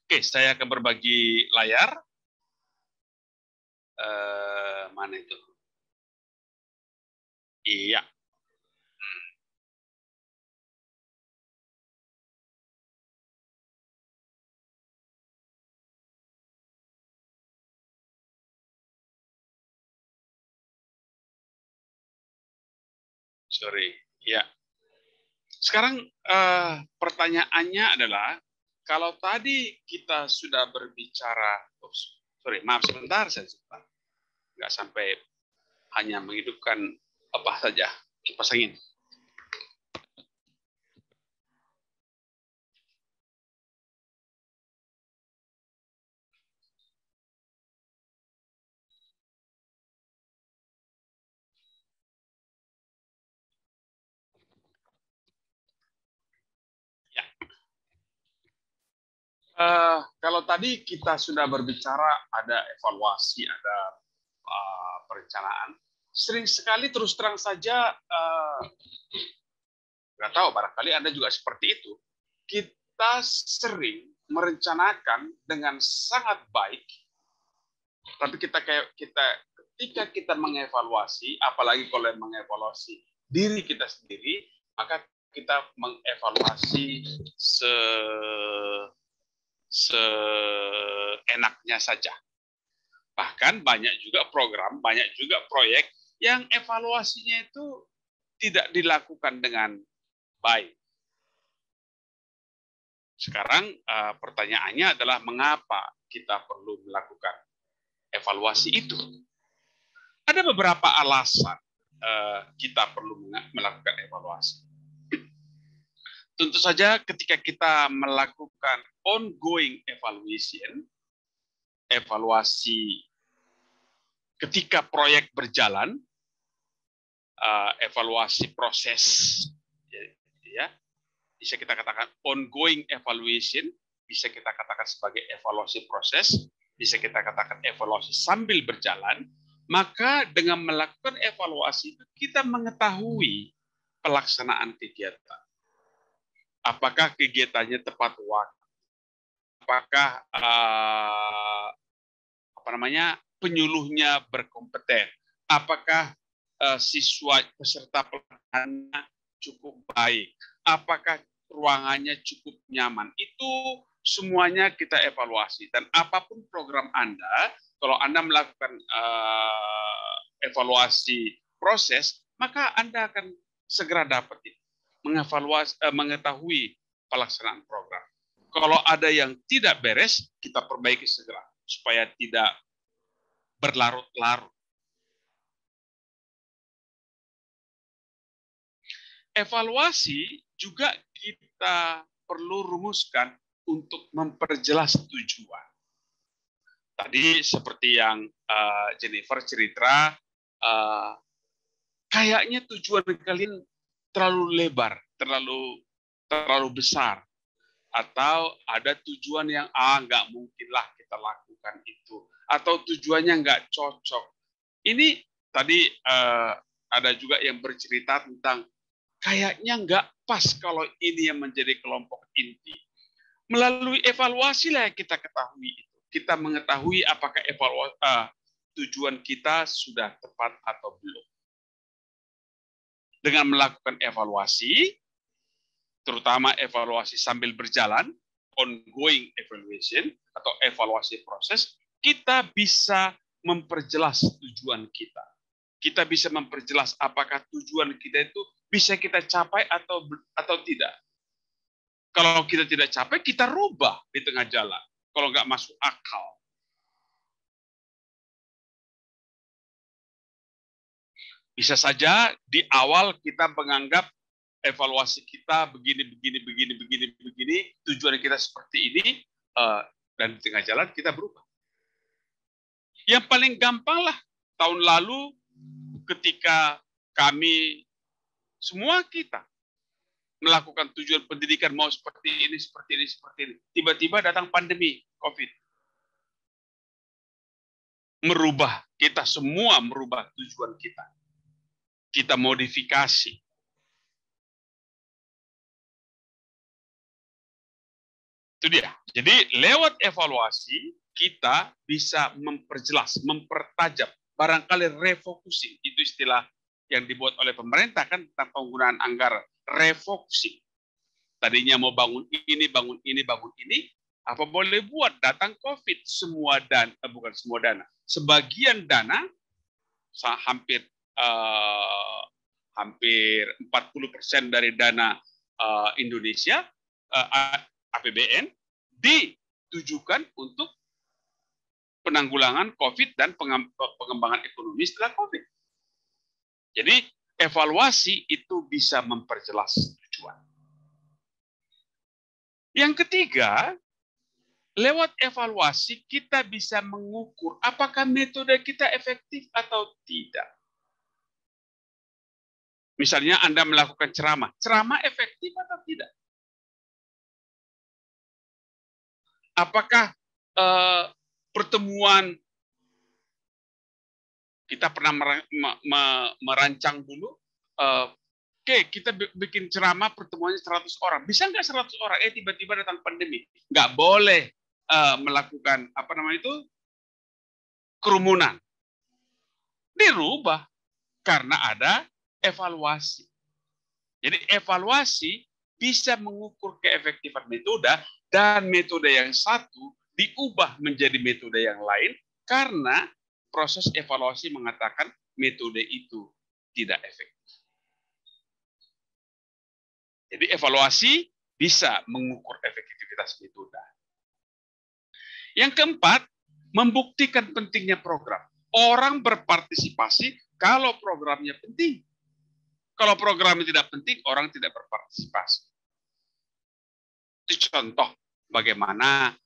Oke, saya akan berbagi layar. Mana itu? Iya. Sorry. Ya. Sekarang pertanyaannya adalah, kalau tadi kita sudah berbicara, sorry, maaf sebentar, saya sebentar. Nggak sampai hanya menghidupkan apa saja, kipas angin. Ya. Kalau tadi kita sudah berbicara ada evaluasi, ada perencanaan. Sering sekali terus terang saja, nggak tahu, barangkali Anda juga seperti itu. Kita sering merencanakan dengan sangat baik, tapi ketika kita mengevaluasi, apalagi kalau mengevaluasi diri kita sendiri, maka kita mengevaluasi seenaknya saja. Bahkan banyak juga program, banyak juga proyek yang evaluasinya itu tidak dilakukan dengan baik. Sekarang pertanyaannya adalah mengapa kita perlu melakukan evaluasi itu? Ada beberapa alasan kita perlu melakukan evaluasi. Tentu saja ketika kita melakukan ongoing evaluation, evaluasi ketika proyek berjalan, evaluasi proses, ya, bisa kita katakan ongoing evaluation, bisa kita katakan sebagai evaluasi proses, bisa kita katakan evaluasi sambil berjalan. Maka dengan melakukan evaluasi itu kita mengetahui pelaksanaan kegiatan. Apakah kegiatannya tepat waktu? Apakah penyuluhnya berkompeten? Apakah siswa peserta pelatihannya cukup baik? Apakah ruangannya cukup nyaman? Itu semuanya kita evaluasi. Dan apapun program Anda, kalau Anda melakukan evaluasi proses, maka Anda akan segera dapat mengetahui pelaksanaan program. Kalau ada yang tidak beres, kita perbaiki segera supaya tidak berlarut-larut. Evaluasi juga kita perlu rumuskan untuk memperjelas tujuan. Tadi seperti yang Jennifer cerita, kayaknya tujuan kalian terlalu lebar, terlalu besar, atau ada tujuan yang nggak mungkinlah kita lakukan itu, atau tujuannya nggak cocok. Ini tadi ada juga yang bercerita tentang kayaknya nggak pas kalau ini yang menjadi kelompok inti. Melalui evaluasi lah kita ketahui itu. Kita mengetahui apakah tujuan kita sudah tepat atau belum. Dengan melakukan evaluasi, terutama evaluasi sambil berjalan, ongoing evaluation atau evaluasi proses, kita bisa memperjelas tujuan kita. Kita bisa memperjelas apakah tujuan kita itu bisa kita capai atau tidak. Kalau kita tidak capai, kita rubah di tengah jalan. Kalau nggak masuk akal. Bisa saja di awal kita menganggap evaluasi kita begini, tujuan kita seperti ini, dan di tengah jalan kita berubah. Yang paling gampang lah, tahun lalu ketika kami, semua kita melakukan tujuan pendidikan mau seperti ini. Tiba-tiba datang pandemi COVID. Kita semua merubah tujuan kita. Kita modifikasi. Itu dia. Jadi lewat evaluasi kita bisa memperjelas, mempertajam, barangkali refocusing, itu istilah yang dibuat oleh pemerintah kan tentang penggunaan anggaran, refocusing. Tadinya mau bangun ini, bangun ini, bangun ini, apa boleh buat datang COVID, semua dana, bukan semua dana, sebagian dana hampir hampir 40% dari dana Indonesia APBN ditujukan untuk penanggulangan COVID dan pengembangan ekonomi setelah COVID. Jadi evaluasi itu bisa memperjelas tujuan. Yang ketiga, lewat evaluasi kita bisa mengukur apakah metode kita efektif atau tidak. Misalnya Anda melakukan ceramah efektif atau tidak? Apakah pertemuan kita pernah merancang dulu, oke, kita bikin ceramah pertemuannya 100 orang. Bisa nggak 100 orang? Tiba-tiba datang pandemi. Nggak boleh melakukan kerumunan. Dirubah karena ada evaluasi. Jadi evaluasi bisa mengukur keefektifan metode dan metode yang satu diubah menjadi metode yang lain karena proses evaluasi mengatakan metode itu tidak efektif. Jadi evaluasi bisa mengukur efektivitas metode. Yang keempat, membuktikan pentingnya program. Orang berpartisipasi kalau programnya penting. Kalau programnya tidak penting, orang tidak berpartisipasi. Itu contoh bagaimana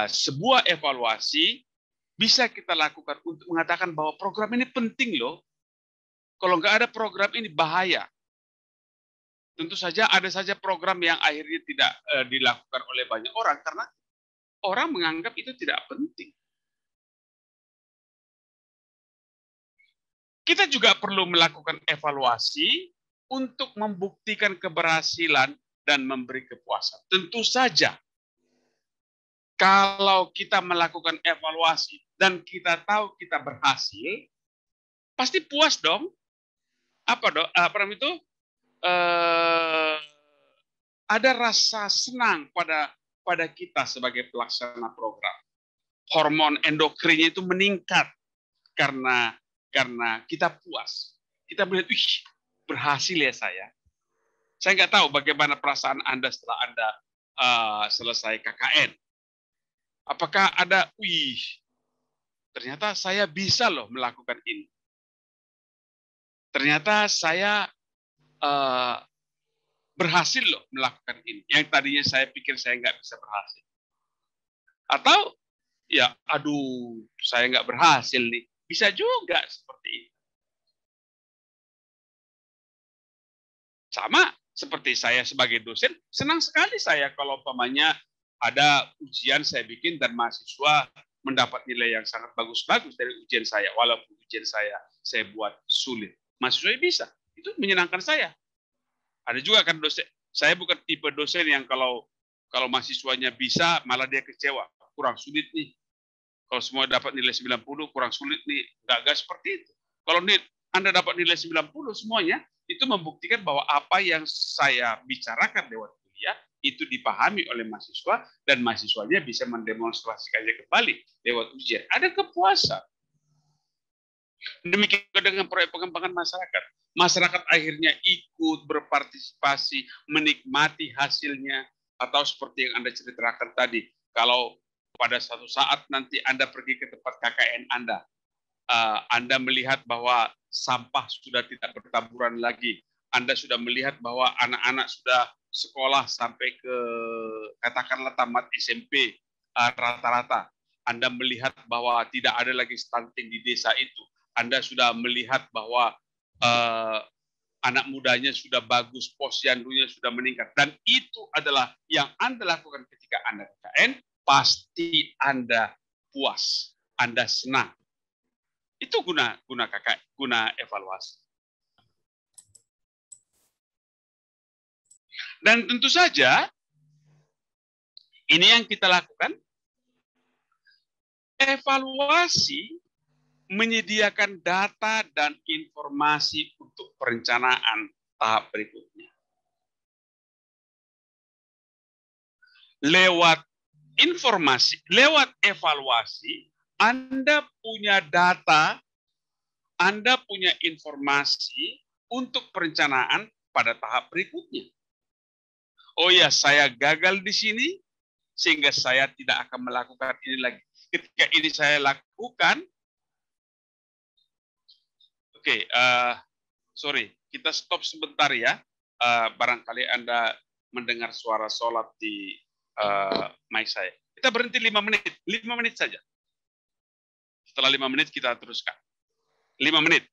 sebuah evaluasi bisa kita lakukan untuk mengatakan bahwa program ini penting loh. Kalau nggak ada program ini bahaya. Tentu saja ada saja program yang akhirnya tidak dilakukan oleh banyak orang karena orang menganggap itu tidak penting. Kita juga perlu melakukan evaluasi untuk membuktikan keberhasilan dan memberi kepuasan. Tentu saja, kalau kita melakukan evaluasi dan kita tahu kita berhasil, pasti puas dong. Apa itu? Ada rasa senang pada kita sebagai pelaksana program. Hormon endokrinnya itu meningkat karena kita puas. Kita melihat, berhasil ya saya. Saya nggak tahu bagaimana perasaan Anda setelah Anda selesai KKN. Apakah ada, ternyata saya bisa loh melakukan ini. Ternyata saya berhasil loh melakukan ini. Yang tadinya saya pikir saya nggak bisa berhasil. Atau, saya nggak berhasil nih. Bisa juga seperti itu. Sama seperti saya sebagai dosen, senang sekali saya kalau umpamanya ada ujian saya bikin dan mahasiswa mendapat nilai yang sangat bagus-bagus dari ujian saya, walaupun ujian saya buat sulit. Mahasiswa bisa, itu menyenangkan saya. Ada juga kan dosen, saya bukan tipe dosen yang kalau mahasiswanya bisa, malah dia kecewa, kurang sulit nih. Kalau semua dapat nilai 90, kurang sulit nih. Enggak seperti itu. Kalau Anda dapat nilai 90 semuanya, itu membuktikan bahwa apa yang saya bicarakan lewat kuliah itu dipahami oleh mahasiswa dan mahasiswanya bisa mendemonstrasikannya kembali lewat ujian. Ada kepuasan. Demikian dengan proyek pengembangan masyarakat. Masyarakat akhirnya ikut berpartisipasi, menikmati hasilnya, atau seperti yang Anda ceritakan tadi, kalau pada suatu saat nanti Anda pergi ke tempat KKN Anda melihat bahwa sampah sudah tidak bertaburan lagi. Anda sudah melihat bahwa anak-anak sudah sekolah sampai ke katakanlah tamat SMP rata-rata. Anda melihat bahwa tidak ada lagi stunting di desa itu. Anda sudah melihat bahwa anak mudanya sudah bagus, posyandunya sudah meningkat. Dan itu adalah yang Anda lakukan ketika Anda KKN, pasti Anda puas, Anda senang. Itu guna evaluasi. Dan tentu saja Ini yang kita lakukan. Evaluasi menyediakan data dan informasi untuk perencanaan tahap berikutnya. Lewat informasi, lewat evaluasi, Anda punya data, Anda punya informasi untuk perencanaan pada tahap berikutnya. Oh ya, saya gagal di sini, sehingga saya tidak akan melakukan ini lagi. Ketika ini saya lakukan, oke, sorry, kita stop sebentar ya. Barangkali Anda mendengar suara sholat di mic saya. Kita berhenti 5 menit saja. Setelah 5 menit kita teruskan. 5 menit.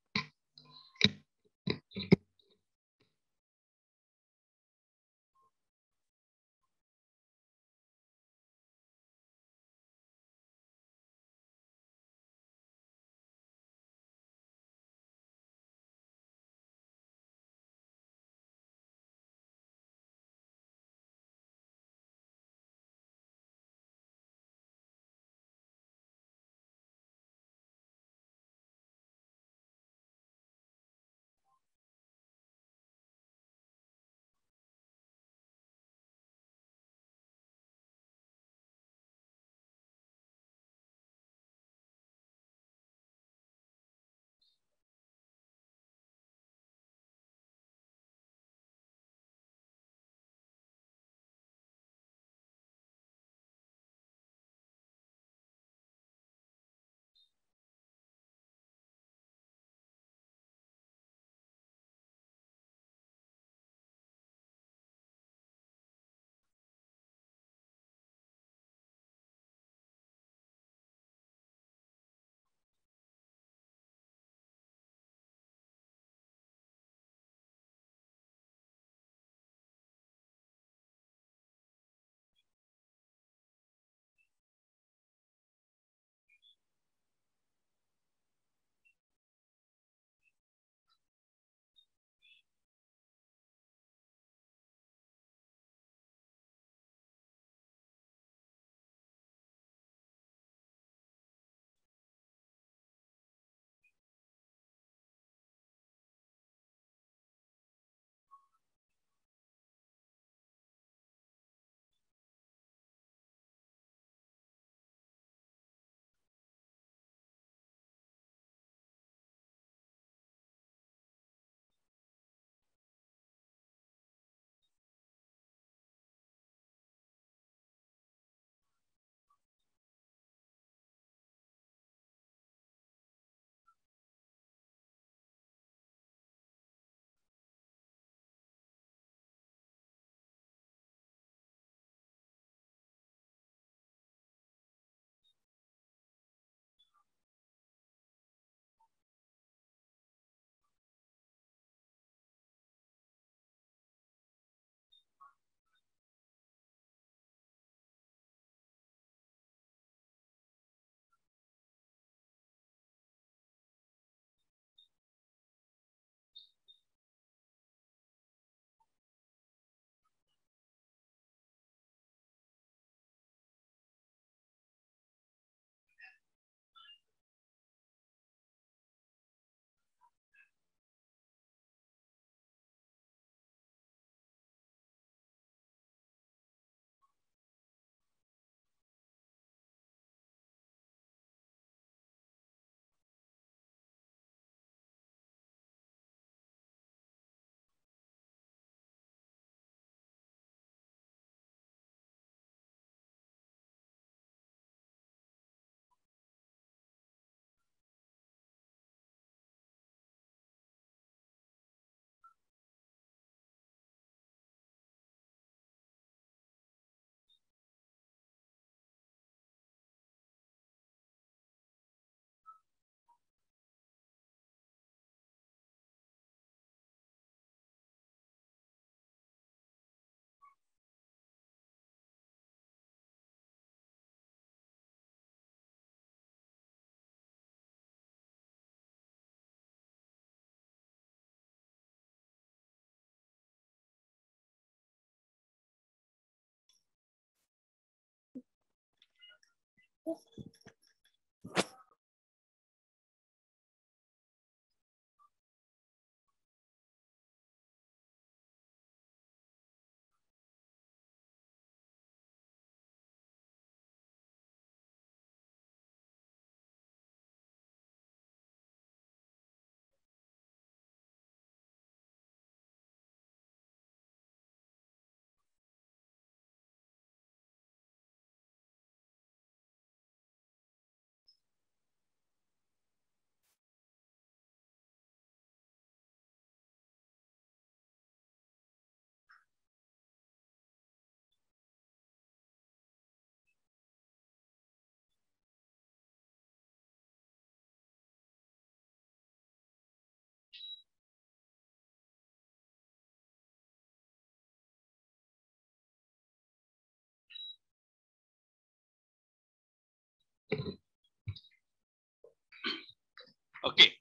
Oke,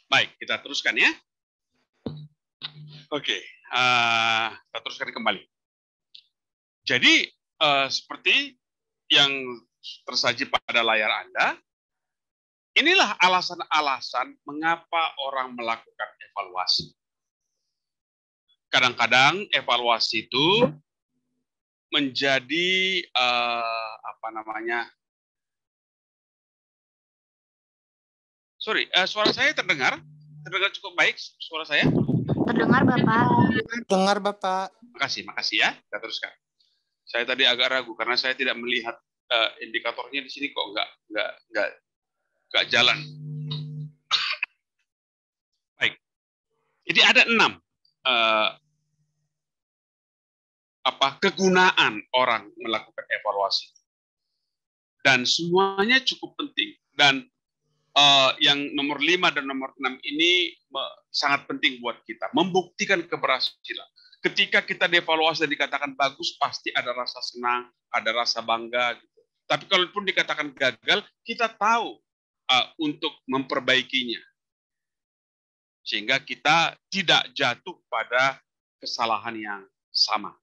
baik, kita teruskan ya. Oke, kita teruskan kembali. Jadi, seperti yang tersaji pada layar Anda, inilah alasan-alasan mengapa orang melakukan evaluasi. Kadang-kadang evaluasi itu menjadi suara saya terdengar cukup baik suara saya? Terdengar Bapak. Dengar Bapak. Makasih ya. Kita teruskan. Saya tadi agak ragu karena saya tidak melihat indikatornya di sini kok nggak jalan. Baik. Jadi ada 6 kegunaan orang melakukan evaluasi. Dan semuanya cukup penting. Dan yang nomor 5 dan nomor 6 ini sangat penting buat kita. Membuktikan keberhasilan. Ketika kita dievaluasi dan dikatakan bagus, pasti ada rasa senang, ada rasa bangga. Gitu. Tapi kalaupun dikatakan gagal, kita tahu untuk memperbaikinya. Sehingga kita tidak jatuh pada kesalahan yang sama.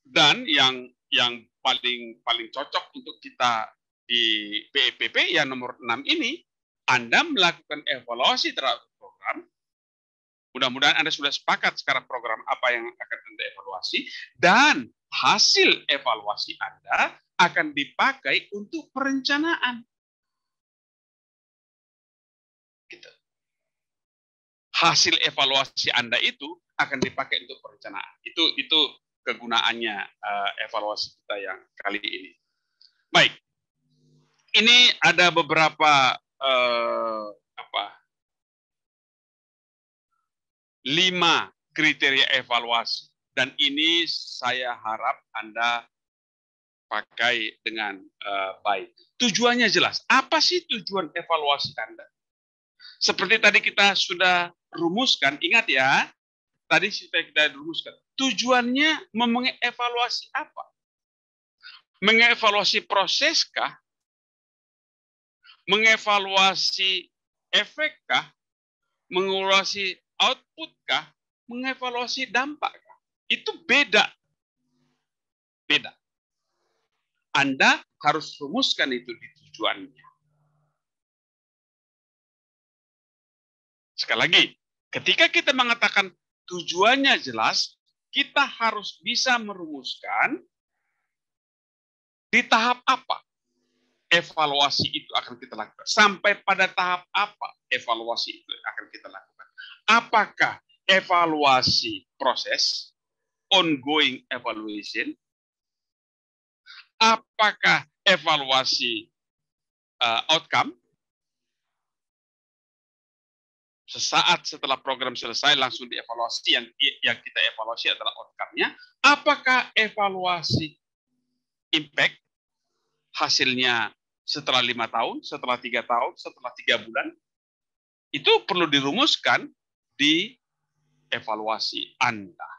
Dan yang paling cocok untuk kita di PEPP yang nomor 6 ini, Anda melakukan evaluasi terhadap program. Mudah-mudahan Anda sudah sepakat sekarang program apa yang akan Anda evaluasi, dan hasil evaluasi Anda akan dipakai untuk perencanaan. Gitu. Hasil evaluasi Anda itu akan dipakai untuk perencanaan. Itu kegunaannya evaluasi kita yang kali ini. Baik. Ini ada beberapa 5 kriteria evaluasi, dan ini saya harap Anda pakai dengan baik. Tujuannya jelas. Apa sih tujuan evaluasi Anda? Seperti tadi kita sudah rumuskan, ingat ya, tadi kita rumuskan. Tujuannya mengevaluasi apa? Mengevaluasi proseskah? Mengevaluasi efekkah? Mengevaluasi outputkah? Mengevaluasi dampakkah? Itu beda. Anda harus rumuskan itu di tujuannya. Sekali lagi, ketika kita mengatakan tujuannya jelas, kita harus bisa merumuskan di tahap apa evaluasi itu akan kita lakukan. Sampai pada tahap apa evaluasi itu akan kita lakukan. Apakah evaluasi proses, ongoing evaluation, apakah evaluasi outcome, sesaat setelah program selesai langsung dievaluasi, yang kita evaluasi adalah outcome-nya, apakah evaluasi impact, hasilnya setelah 5 tahun, setelah 3 tahun, setelah 3 bulan, itu perlu dirumuskan di evaluasi Anda.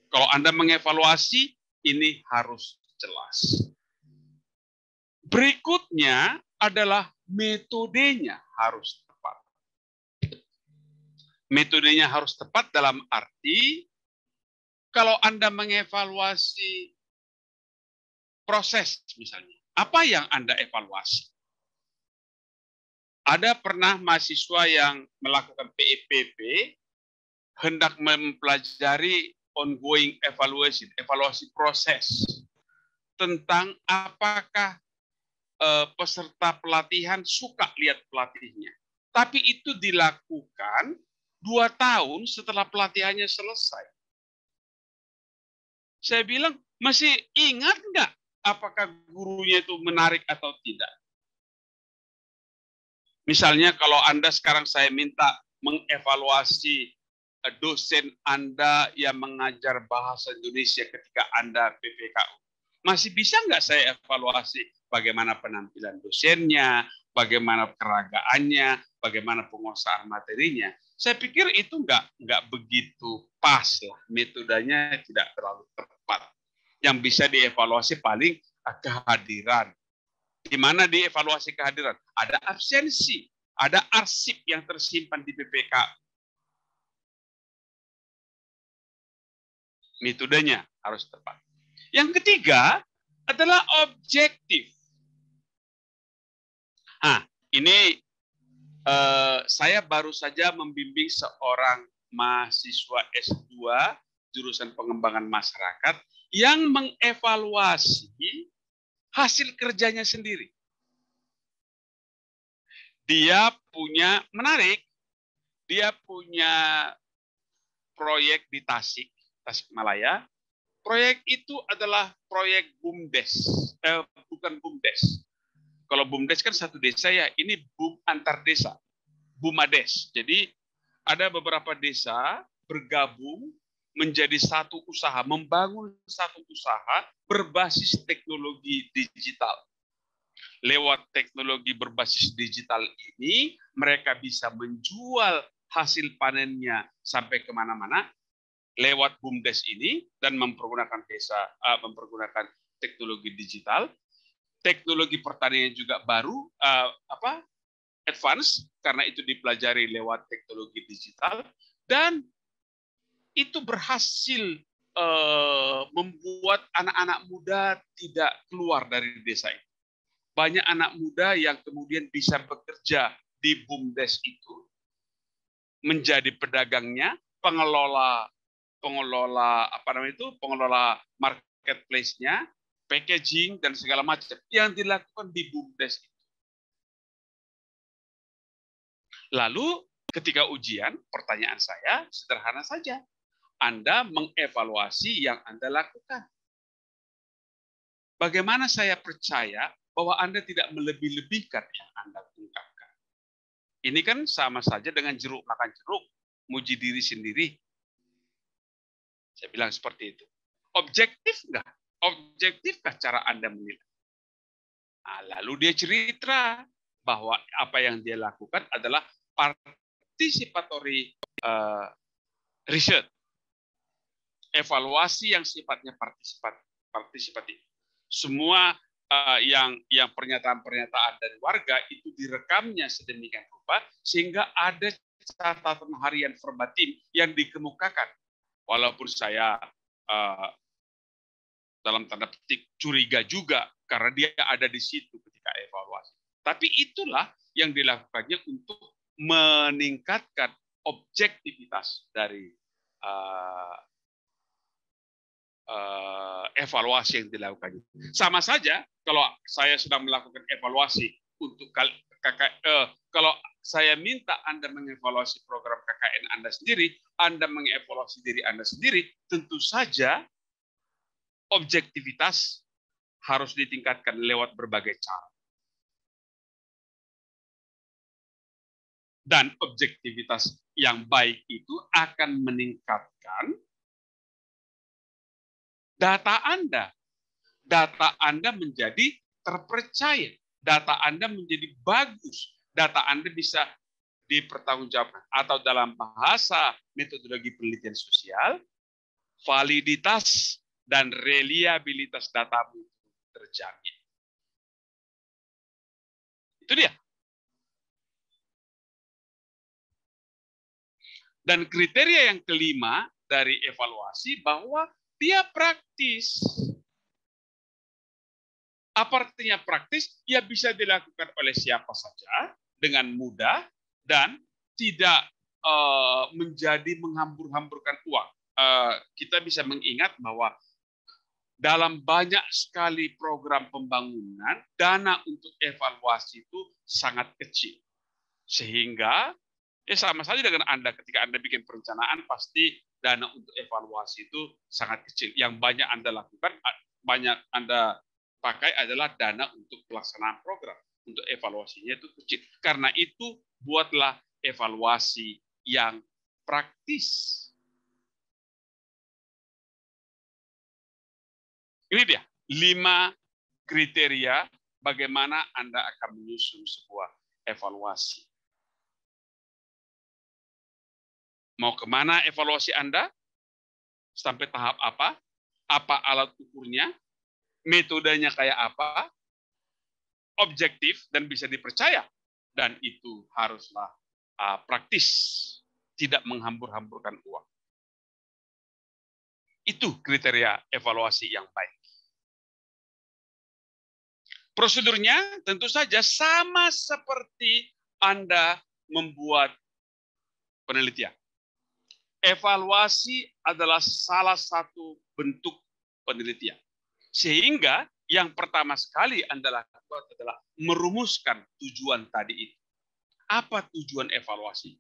Kalau Anda mengevaluasi, ini harus jelas. Berikutnya adalah metodenya harus tepat. Metodenya harus tepat dalam arti, kalau Anda mengevaluasi proses misalnya. Apa yang Anda evaluasi? Ada pernah mahasiswa yang melakukan PEPP, hendak mempelajari ongoing evaluation, evaluasi proses, tentang apakah peserta pelatihan suka lihat pelatihnya. Tapi itu dilakukan 2 tahun setelah pelatihannya selesai. Saya bilang, masih ingat nggak apakah gurunya itu menarik atau tidak? Misalnya kalau Anda sekarang saya minta mengevaluasi dosen Anda yang mengajar bahasa Indonesia ketika Anda PPKU. Masih bisa nggak saya evaluasi bagaimana penampilan dosennya, bagaimana keragaannya, bagaimana penguasaan materinya? Saya pikir itu nggak begitu pas lah, metodenya tidak terlalu tepat. Yang bisa dievaluasi paling kehadiran. Di mana dievaluasi kehadiran? Ada absensi, ada arsip yang tersimpan di PPK. Metodenya harus tepat. Yang ketiga adalah objektif. Ini saya baru saja membimbing seorang mahasiswa S2 jurusan pengembangan masyarakat yang mengevaluasi hasil kerjanya sendiri. Dia punya, menarik, dia punya proyek di Tasikmalaya. Proyek itu adalah proyek BUMDes, bukan BUMDes. Kalau BUMDes kan satu desa ya, ini BUM antar desa, BUMADes. Jadi ada beberapa desa bergabung menjadi satu usaha, membangun satu usaha berbasis teknologi digital. Lewat teknologi berbasis digital ini, mereka bisa menjual hasil panennya sampai kemana-mana lewat BUMDes ini dan mempergunakan mempergunakan teknologi digital. Teknologi pertanian juga baru advance karena itu dipelajari lewat teknologi digital dan itu berhasil membuat anak-anak muda tidak keluar dari desa itu. Banyak anak muda yang kemudian bisa bekerja di BUMDes itu menjadi pedagangnya, pengelola marketplace-nya, packaging dan segala macam yang dilakukan di BUMDes itu. Lalu ketika ujian, pertanyaan saya sederhana saja. Anda mengevaluasi yang Anda lakukan. Bagaimana saya percaya bahwa Anda tidak melebih-lebihkan yang Anda ungkapkan? Ini kan sama saja dengan jeruk makan jeruk, muji diri sendiri. Saya bilang seperti itu. Objektif enggak? Objektifkah cara Anda menilai? Lalu dia cerita bahwa apa yang dia lakukan adalah participatory research. Evaluasi yang sifatnya partisipatif. Semua yang pernyataan-pernyataan dari warga itu direkamnya sedemikian rupa sehingga ada catatan harian verbatim yang dikemukakan. Walaupun saya dalam tanda petik curiga juga karena dia ada di situ ketika evaluasi. Tapi itulah yang dilakukannya untuk meningkatkan objektivitas dari evaluasi yang dilakukan. Sama saja kalau saya sedang melakukan evaluasi untuk kalau saya minta Anda mengevaluasi program KKN Anda sendiri, Anda mengevaluasi diri Anda sendiri, tentu saja objektivitas harus ditingkatkan lewat berbagai cara. Dan objektivitas yang baik itu akan meningkatkan data Anda. Data Anda menjadi terpercaya. Data Anda menjadi bagus. Data Anda bisa dipertanggungjawabkan. Atau dalam bahasa metodologi penelitian sosial, validitas dan reliabilitas datamu terjamin. Itu dia. Dan kriteria yang kelima dari evaluasi bahwa dia praktis. Apa artinya praktis? Ya bisa dilakukan oleh siapa saja dengan mudah dan tidak menjadi menghambur-hamburkan uang. Kita bisa mengingat bahwa dalam banyak sekali program pembangunan, dana untuk evaluasi itu sangat kecil. Sehingga ya sama saja dengan Anda ketika Anda bikin perencanaan, pasti dana untuk evaluasi itu sangat kecil. Yang banyak Anda lakukan, banyak Anda pakai adalah dana untuk pelaksanaan program. Untuk evaluasinya itu kecil. Karena itu buatlah evaluasi yang praktis. Ini dia 5 kriteria bagaimana Anda akan menyusun sebuah evaluasi. Mau kemana evaluasi Anda? Sampai tahap apa? Apa alat ukurnya? Metodenya kayak apa? Objektif dan bisa dipercaya. Dan itu haruslah praktis. Tidak menghambur-hamburkan uang. Itu kriteria evaluasi yang baik. Prosedurnya tentu saja sama seperti Anda membuat penelitian. Evaluasi adalah salah satu bentuk penelitian. Sehingga yang pertama sekali Anda lakukan adalah merumuskan tujuan tadi itu. Apa tujuan evaluasi?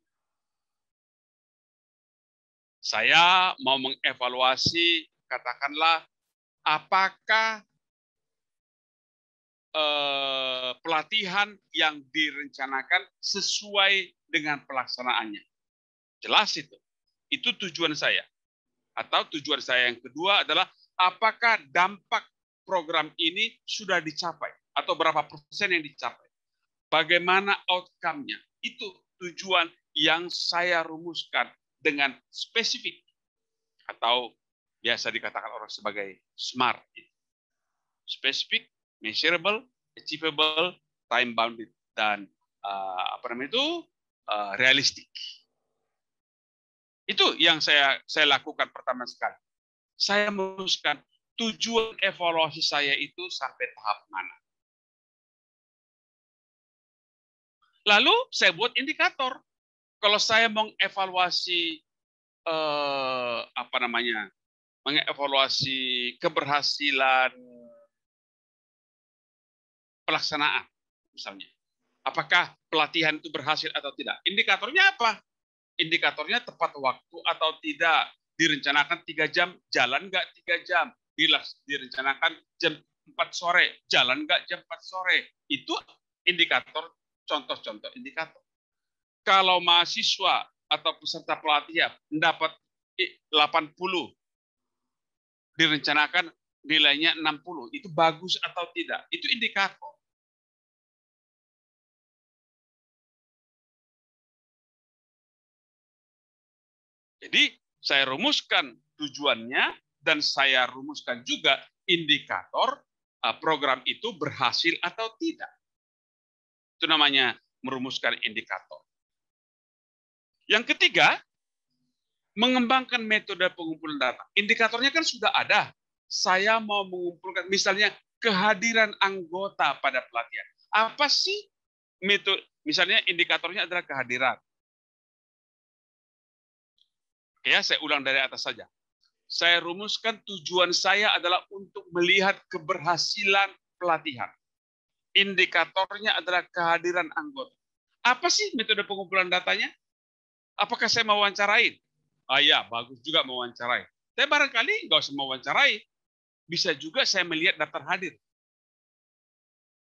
Saya mau mengevaluasi, katakanlah, apakah pelatihan yang direncanakan sesuai dengan pelaksanaannya. Jelas itu. Itu tujuan saya. Atau tujuan saya yang kedua adalah apakah dampak program ini sudah dicapai atau berapa persen yang dicapai. Bagaimana outcome-nya. Itu tujuan yang saya rumuskan dengan spesifik atau biasa dikatakan orang sebagai SMART. Spesifik, measurable, achievable, time bounded, dan realistik. Itu yang saya lakukan pertama sekali. Saya merumuskan tujuan evaluasi saya itu sampai tahap mana. Lalu saya buat indikator. Kalau saya mengevaluasi mengevaluasi keberhasilan pelaksanaan, misalnya. Apakah pelatihan itu berhasil atau tidak? Indikatornya apa? Indikatornya tepat waktu atau tidak. Direncanakan 3 jam, jalan nggak 3 jam. Direncanakan jam 4 sore, jalan nggak jam 4 sore. Itu indikator, contoh-contoh indikator. Kalau mahasiswa atau peserta pelatihan mendapat 80, direncanakan nilainya 60, itu bagus atau tidak? Itu indikator. Jadi saya rumuskan tujuannya dan saya rumuskan juga indikator program itu berhasil atau tidak. Itu namanya merumuskan indikator. Yang ketiga, mengembangkan metode pengumpulan data. Indikatornya kan sudah ada. Saya mau mengumpulkan misalnya kehadiran anggota pada pelatihan. Apa sih metode? Misalnya indikatornya adalah kehadiran. Ya, saya ulang dari atas saja. Saya rumuskan tujuan saya adalah untuk melihat keberhasilan pelatihan. Indikatornya adalah kehadiran anggota. Apa sih metode pengumpulan datanya? Apakah saya mau wawancarain? Ya, bagus juga mau wawancarai. Tapi barangkali nggak usah mau wawancarai. Bisa juga saya melihat daftar hadir.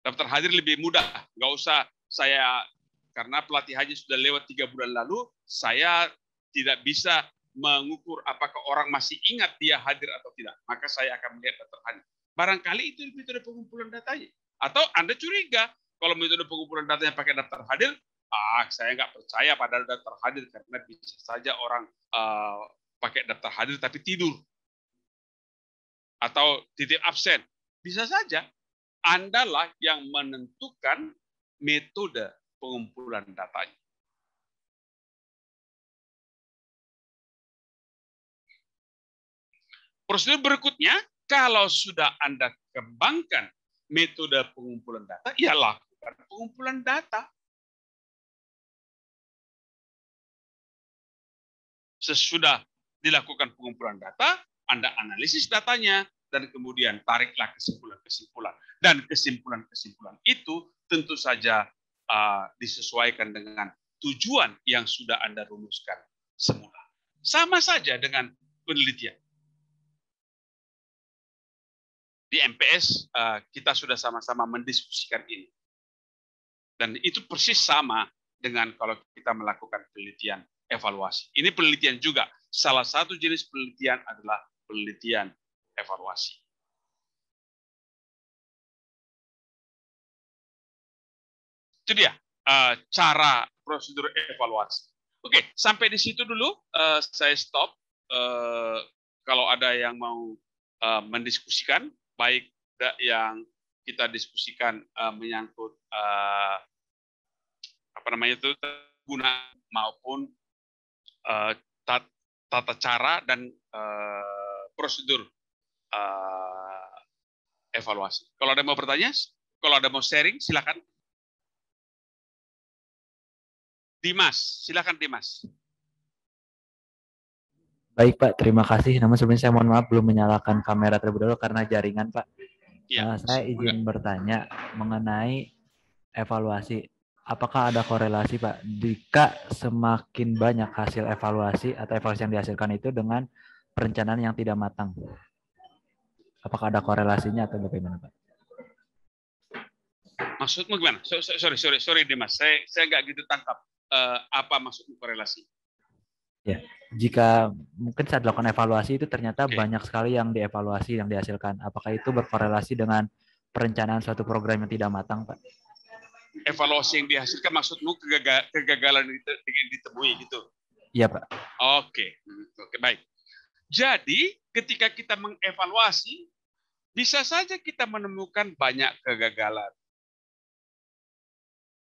Daftar hadir lebih mudah. Nggak usah saya, karena pelatihannya sudah lewat 3 bulan lalu, saya tidak bisa mengukur apakah orang masih ingat dia hadir atau tidak. Maka saya akan melihat daftar hadir. Barangkali itu metode pengumpulan datanya. Atau Anda curiga, kalau metode pengumpulan datanya pakai daftar hadir, saya nggak percaya pada daftar hadir karena bisa saja orang pakai daftar hadir tapi tidur. Atau titip absen. Bisa saja. Anda lah yang menentukan metode pengumpulan datanya. Prosedur berikutnya, kalau sudah Anda kembangkan metode pengumpulan data, ya lakukan pengumpulan data. Sesudah dilakukan pengumpulan data, Anda analisis datanya, dan kemudian tariklah kesimpulan-kesimpulan. Dan kesimpulan-kesimpulan itu tentu saja disesuaikan dengan tujuan yang sudah Anda rumuskan semula. Sama saja dengan penelitian. Di MPS kita sudah sama-sama mendiskusikan ini. Dan itu persis sama dengan kalau kita melakukan penelitian evaluasi. Ini penelitian juga. Salah satu jenis penelitian adalah penelitian evaluasi. Itu dia cara prosedur evaluasi. Oke, sampai di situ dulu saya stop. Kalau ada yang mau mendiskusikan, baik yang kita diskusikan menyangkut guna maupun tata cara dan prosedur evaluasi. Kalau ada mau bertanya, kalau ada mau sharing, silakan. Dimas, silakan Dimas. Baik Pak, terima kasih. Namun sebelumnya saya mohon maaf belum menyalakan kamera terlebih dahulu karena jaringan Pak. Ya, saya izin bertanya mengenai evaluasi. Apakah ada korelasi Pak jika semakin banyak hasil evaluasi atau evaluasi yang dihasilkan itu dengan perencanaan yang tidak matang? Apakah ada korelasinya atau bagaimana Pak? Maksudmu gimana? Sorry Dimas, saya nggak gitu tangkap apa maksudmu korelasi. Ya, jika mungkin saat dilakukan evaluasi itu ternyata banyak sekali yang dievaluasi, yang dihasilkan. Apakah itu berkorelasi dengan perencanaan suatu program yang tidak matang, Pak? Evaluasi yang dihasilkan maksudmu kegagalan yang ditemui gitu? Iya, Pak. Oke, baik. Jadi ketika kita mengevaluasi, bisa saja kita menemukan banyak kegagalan.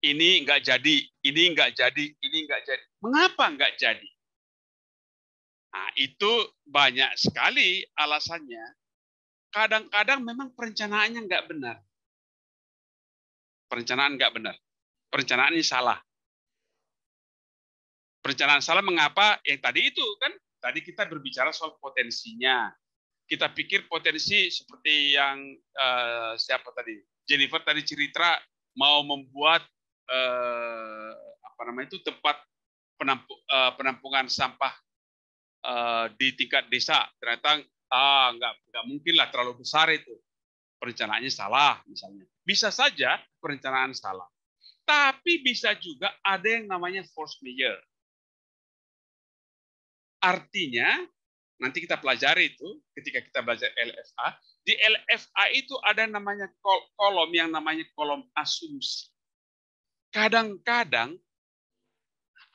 Ini nggak jadi, ini nggak jadi, ini nggak jadi. Mengapa nggak jadi? Nah, itu banyak sekali alasannya. Kadang-kadang memang perencanaannya nggak benar. Perencanaan nggak benar. Perencanaannya salah. Perencanaan salah mengapa? Yang tadi itu kan, tadi kita berbicara soal potensinya. Kita pikir potensi seperti yang siapa tadi? Jennifer tadi cerita mau membuat tempat penampungan sampah di tingkat desa. Ternyata nggak mungkin lah, terlalu besar itu. Perencanaannya salah misalnya. Bisa saja perencanaan salah. Tapi bisa juga ada yang namanya force major. Artinya, nanti kita pelajari itu ketika kita belajar LFA. Di LFA itu ada namanya kolom yang namanya kolom asumsi. Kadang-kadang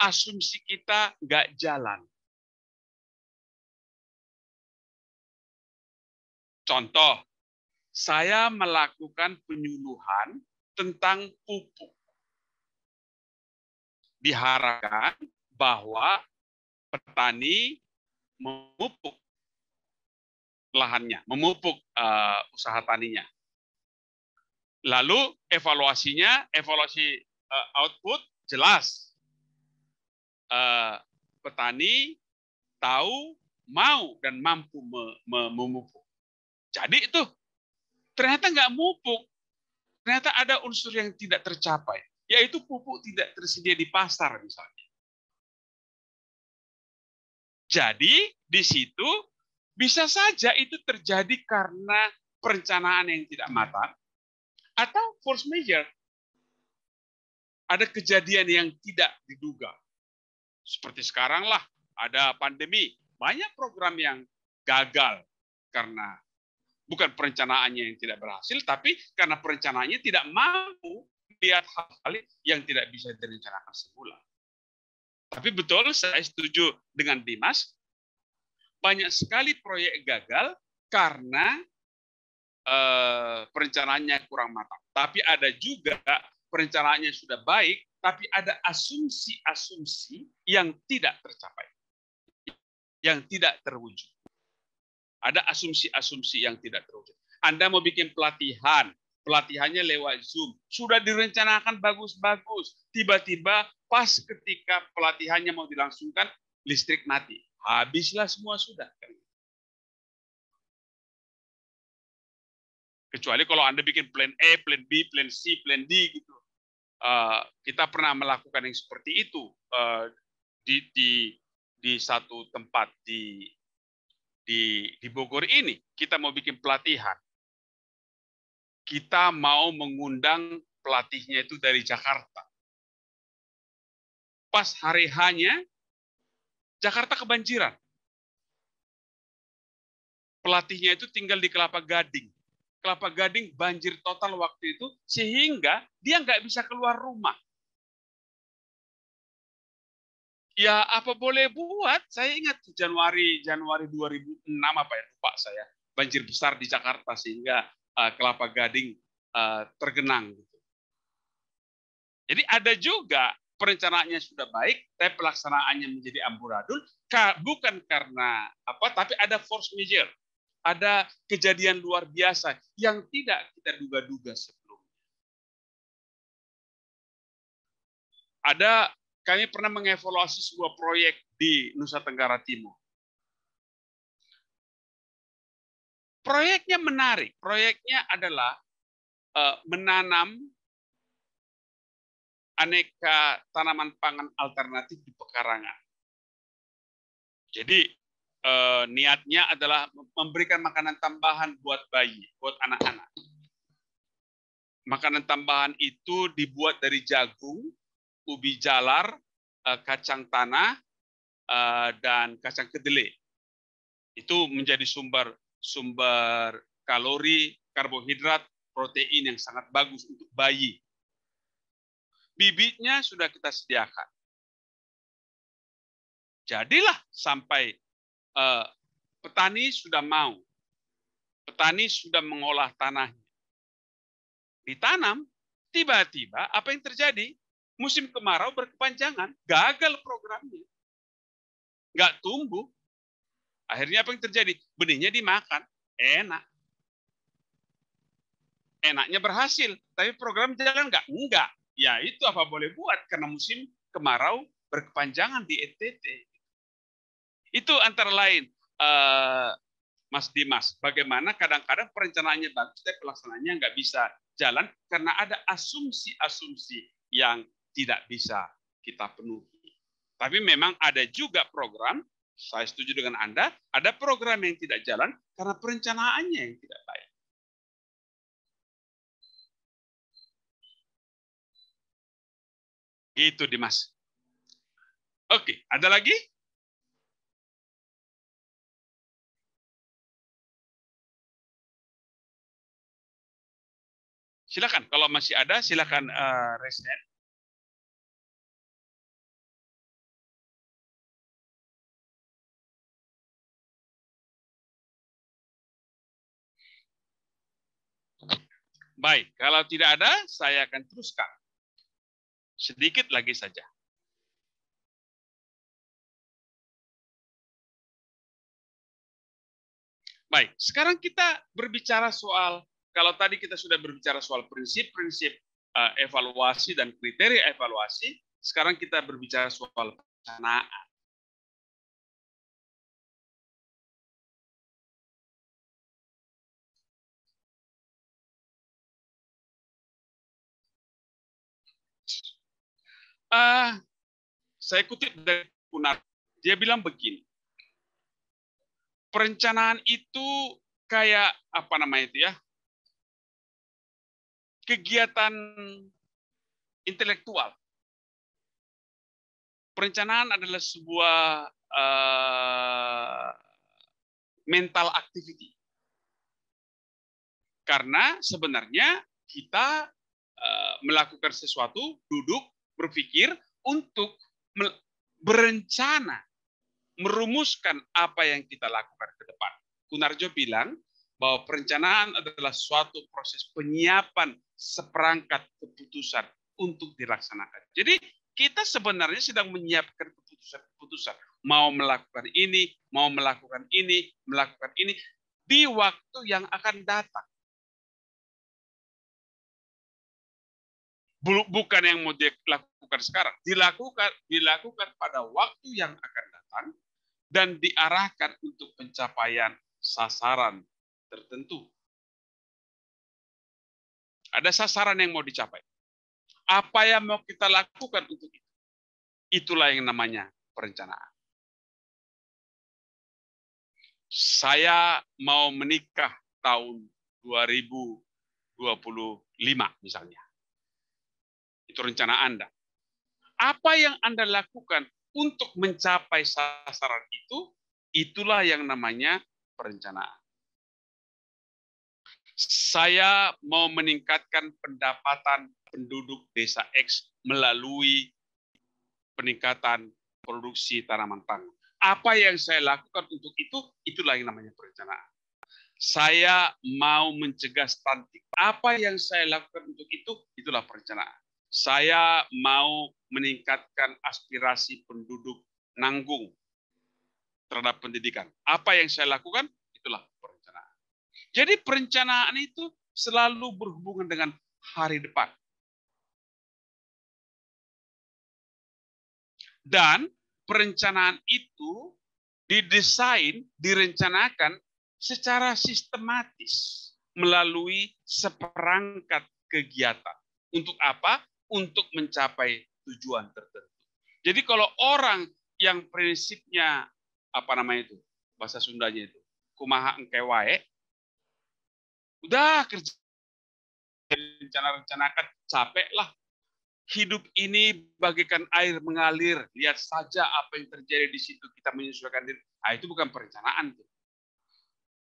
asumsi kita nggak jalan. Contoh, saya melakukan penyuluhan tentang pupuk. Diharapkan bahwa petani memupuk lahannya, memupuk usaha taninya. Lalu evaluasi output jelas. Petani tahu, mau, dan mampu memupuk. Jadi itu ternyata nggak mupuk. Ternyata ada unsur yang tidak tercapai, yaitu pupuk tidak tersedia di pasar misalnya. Jadi di situ bisa saja itu terjadi karena perencanaan yang tidak matang atau force major. Ada kejadian yang tidak diduga. Seperti sekarang lah, ada pandemi. Banyak program yang gagal karena bukan perencanaannya yang tidak berhasil, tapi karena perencanaannya tidak mampu melihat hal-hal yang tidak bisa direncanakan semula. Tapi betul, saya setuju dengan Dimas, banyak sekali proyek gagal karena perencanaannya kurang matang. Tapi ada juga perencanaannya sudah baik, tapi ada asumsi-asumsi yang tidak tercapai, yang tidak terwujud. Ada asumsi-asumsi yang tidak terwujud. Anda mau bikin pelatihan pelatihannya lewat Zoom. Sudah direncanakan bagus-bagus. Tiba-tiba pas ketika pelatihannya mau dilangsungkan, listrik mati. Habislah semua sudah. Kecuali kalau Anda bikin plan A, plan B, plan C, plan D gitu. Kita pernah melakukan yang seperti itu di satu tempat di Bogor ini. Kita mau bikin pelatihan. Kita mau mengundang pelatihnya itu dari Jakarta. Pas hari H-nya, Jakarta kebanjiran. Pelatihnya itu tinggal di Kelapa Gading. Kelapa Gading banjir total waktu itu, sehingga dia nggak bisa keluar rumah. Ya apa boleh buat, saya ingat Januari 2006 apa ya, Pak saya, banjir besar di Jakarta sehingga Kelapa Gading tergenang. Jadi ada juga perencanaannya sudah baik, tapi pelaksanaannya menjadi amburadul, bukan karena apa, tapi ada force majeure, ada kejadian luar biasa yang tidak kita duga-duga sebelumnya. Kami pernah mengevaluasi sebuah proyek di Nusa Tenggara Timur. Proyeknya menarik. Proyeknya adalah menanam aneka tanaman pangan alternatif di pekarangan. Jadi niatnya adalah memberikan makanan tambahan buat bayi, buat anak-anak. Makanan tambahan itu dibuat dari jagung, ubi jalar, kacang tanah, dan kacang kedelai. Itu menjadi sumber kalori, karbohidrat, protein yang sangat bagus untuk bayi. Bibitnya sudah kita sediakan. Jadilah sampai petani sudah mau. Petani sudah mengolah tanahnya. Ditanam, tiba-tiba apa yang terjadi? Musim kemarau berkepanjangan, gagal programnya. Nggak tumbuh. Akhirnya apa yang terjadi? Benihnya dimakan. Enak. Enaknya berhasil, tapi program jalan nggak? Enggak. Ya itu apa boleh buat, karena musim kemarau berkepanjangan di NTT. Itu antara lain, Mas Dimas, bagaimana kadang-kadang perencanaannya bagus, tapi pelaksanaannya nggak bisa jalan, karena ada asumsi-asumsi yang tidak bisa kita penuhi. Tapi memang ada juga program, saya setuju dengan Anda, ada program yang tidak jalan karena perencanaannya yang tidak baik. Itu Dimas. Oke, ada lagi? Silakan, kalau masih ada silakan raise hand. Baik, kalau tidak ada, saya akan teruskan. Sedikit lagi saja. Baik, sekarang kita berbicara soal, kalau tadi kita sudah berbicara soal prinsip-prinsip evaluasi dan kriteria evaluasi, sekarang kita berbicara soal perencanaan. Saya kutip dari Kunar, dia bilang begini, perencanaan itu kayak apa namanya itu ya, kegiatan intelektual. Perencanaan adalah sebuah mental activity. Karena sebenarnya kita melakukan sesuatu, duduk, berpikir untuk berencana, merumuskan apa yang kita lakukan ke depan. Kunarjo bilang bahwa perencanaan adalah suatu proses penyiapan seperangkat keputusan untuk dilaksanakan. Jadi kita sebenarnya sedang menyiapkan keputusan-keputusan. Mau melakukan ini, mau melakukan ini, melakukan ini di waktu yang akan datang. Bukan yang mau dilakukan sekarang, dilakukan pada waktu yang akan datang dan diarahkan untuk pencapaian sasaran tertentu. Ada sasaran yang mau dicapai. Apa yang mau kita lakukan untuk itu? Itulah yang namanya perencanaan. Saya mau menikah tahun 2025 misalnya. Itu rencana Anda. Apa yang Anda lakukan untuk mencapai sasaran itu, itulah yang namanya perencanaan. Saya mau meningkatkan pendapatan penduduk desa X melalui peningkatan produksi tanaman pangan. Apa yang saya lakukan untuk itu, itulah yang namanya perencanaan. Saya mau mencegah stunting. Apa yang saya lakukan untuk itu, itulah perencanaan. Saya mau meningkatkan aspirasi penduduk Nanggung terhadap pendidikan. Apa yang saya lakukan, itulah perencanaan. Jadi perencanaan itu selalu berhubungan dengan hari depan. Dan perencanaan itu didesain, direncanakan secara sistematis melalui seperangkat kegiatan. Untuk apa? Untuk mencapai tujuan tertentu. Jadi kalau orang yang prinsipnya apa namanya itu? Bahasa Sundanya itu, kumaha engke wae. Udah kerja rencana-rencanakan, capek lah. Hidup ini bagaikan air mengalir. Lihat saja apa yang terjadi di situ. Kita menyesuaikan diri. Nah, itu bukan perencanaan.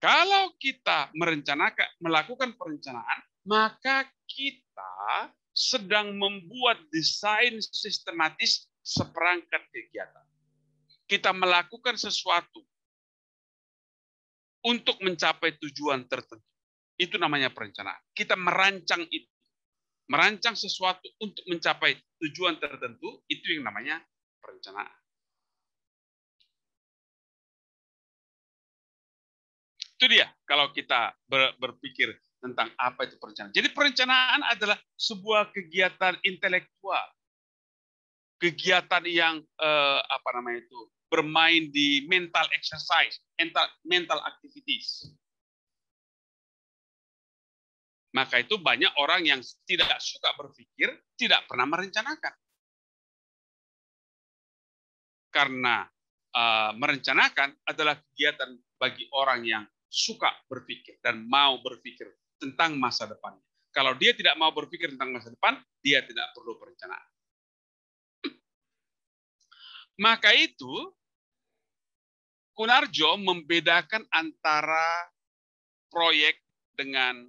Kalau kita melakukan perencanaan, maka kita sedang membuat desain sistematis seperangkat kegiatan. Kita melakukan sesuatu untuk mencapai tujuan tertentu. Itu namanya perencanaan. Kita merancang itu. Merancang sesuatu untuk mencapai tujuan tertentu, itu yang namanya perencanaan. Itu dia kalau kita berpikir tentang apa itu perencanaan. Jadi perencanaan adalah sebuah kegiatan intelektual. Kegiatan yang bermain di mental exercise, mental activities. Maka itu banyak orang yang tidak suka berpikir, tidak pernah merencanakan. Karena merencanakan adalah kegiatan bagi orang yang suka berpikir dan mau berpikir tentang masa depannya. Kalau dia tidak mau berpikir tentang masa depan, dia tidak perlu perencanaan. Maka itu, Kunarjo membedakan antara proyek dengan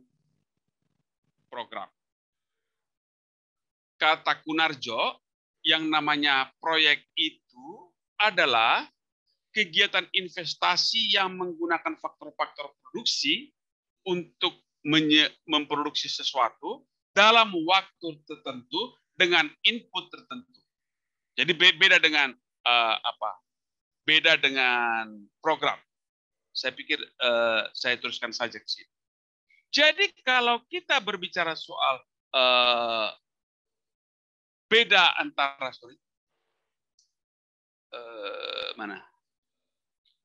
program. Kata Kunarjo, yang namanya proyek itu adalah kegiatan investasi yang menggunakan faktor-faktor produksi untuk memproduksi sesuatu dalam waktu tertentu dengan input tertentu. Jadi beda dengan Beda dengan program. Saya pikir saya teruskan saja ke sini. Jadi kalau kita berbicara soal beda antara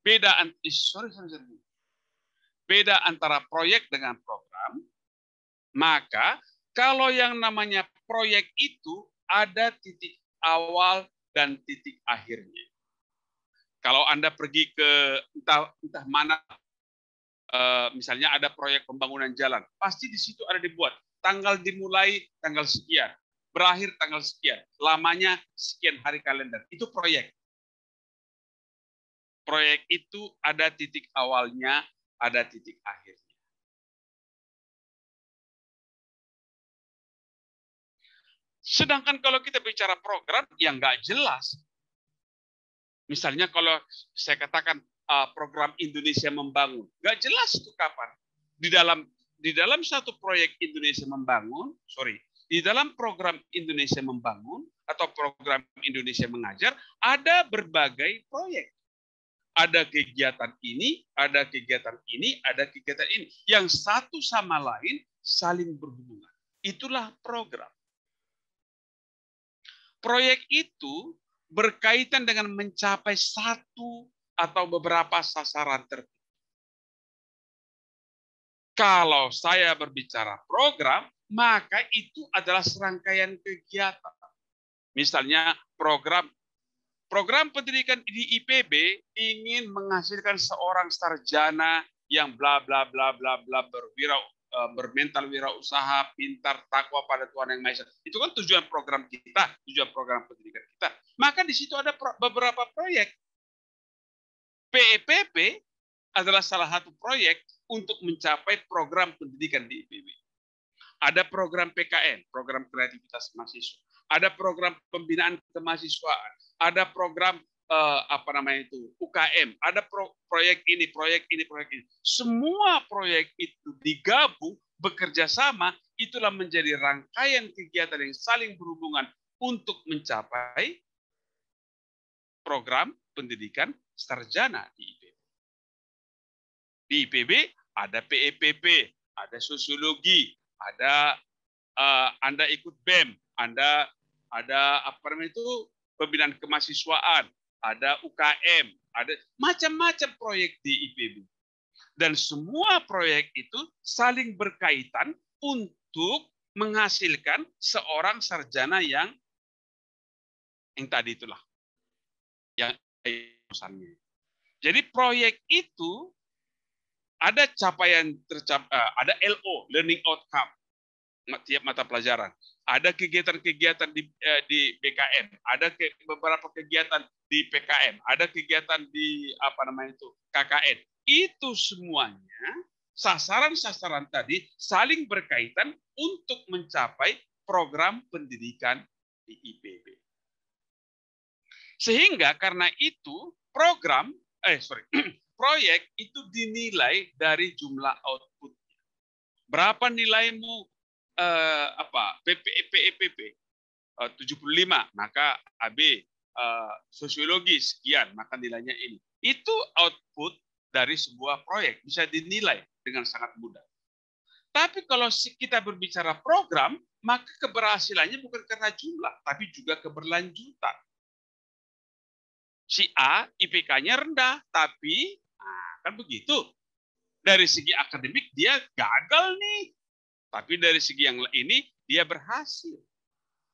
beda antara proyek dengan program, maka kalau yang namanya proyek itu ada titik awal dan titik akhirnya. Kalau Anda pergi ke entah mana, misalnya ada proyek pembangunan jalan, pasti di situ ada dibuat tanggal dimulai tanggal sekian, berakhir tanggal sekian, lamanya sekian hari kalender. Itu proyek. Proyek itu ada titik awalnya, ada titik akhirnya. Sedangkan kalau kita bicara program yang nggak jelas, misalnya kalau saya katakan program Indonesia Membangun, nggak jelas itu kapan. Di dalam satu proyek Indonesia Membangun, di dalam program Indonesia Membangun atau program Indonesia Mengajar ada berbagai proyek. Ada kegiatan ini, ada kegiatan ini, ada kegiatan ini. Yang satu sama lain saling berhubungan. Itulah program. Proyek itu berkaitan dengan mencapai satu atau beberapa sasaran tertentu. Kalau saya berbicara program, maka itu adalah serangkaian kegiatan. Misalnya program pendidikan di IPB ingin menghasilkan seorang sarjana yang bla bla bla bla bla bermental wirausaha, pintar, takwa pada Tuhan Yang Maha Esa. Itu kan tujuan program kita, tujuan program pendidikan kita. Maka di situ ada beberapa proyek. PEPP adalah salah satu proyek untuk mencapai program pendidikan di IPB. Ada program PKN, program kreativitas mahasiswa. Ada program pembinaan kemahasiswaan. Ada program UKM. Ada proyek ini, proyek ini, proyek ini. Semua proyek itu digabung, bekerja sama, itulah menjadi rangkaian kegiatan yang saling berhubungan untuk mencapai program pendidikan sarjana di IPB. Di IPB ada PEPP, ada sosiologi, ada Anda ikut BEM, ada pembinaan kemahasiswaan, ada UKM, ada macam-macam proyek di IPB. Dan semua proyek itu saling berkaitan untuk menghasilkan seorang sarjana yang tadi itulah yang pesannya. Jadi proyek itu ada capaian ada LO, learning outcome, tiap mata pelajaran. Ada kegiatan-kegiatan di BKM, ada beberapa kegiatan di PKM, ada kegiatan di KKN. Itu semuanya sasaran-sasaran tadi saling berkaitan untuk mencapai program pendidikan di IPB. Sehingga karena itu proyek itu dinilai dari jumlah output. Berapa nilaimu PEPP 75, maka AB sosiologi sekian, maka nilainya ini. Itu output dari sebuah proyek, bisa dinilai dengan sangat mudah. Tapi kalau kita berbicara program, maka keberhasilannya bukan karena jumlah, tapi juga keberlanjutan. Si A IPK-nya rendah, tapi kan begitu. Dari segi akademik dia gagal nih. Tapi dari segi yang ini dia berhasil.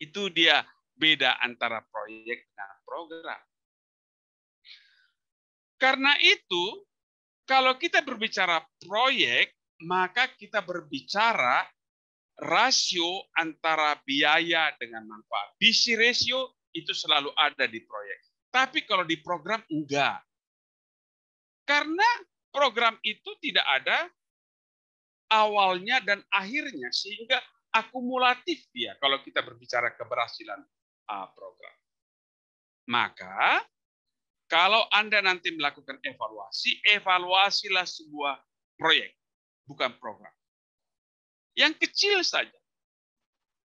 Itu dia beda antara proyek dan program. Karena itu, kalau kita berbicara proyek, maka kita berbicara rasio antara biaya dengan manfaat. BC ratio itu selalu ada di proyek. Tapi kalau di program enggak. Karena program itu tidak ada awalnya dan akhirnya, sehingga akumulatif dia kalau kita berbicara keberhasilan program. Maka kalau Anda nanti melakukan evaluasi, evaluasilah sebuah proyek, bukan program. Yang kecil saja.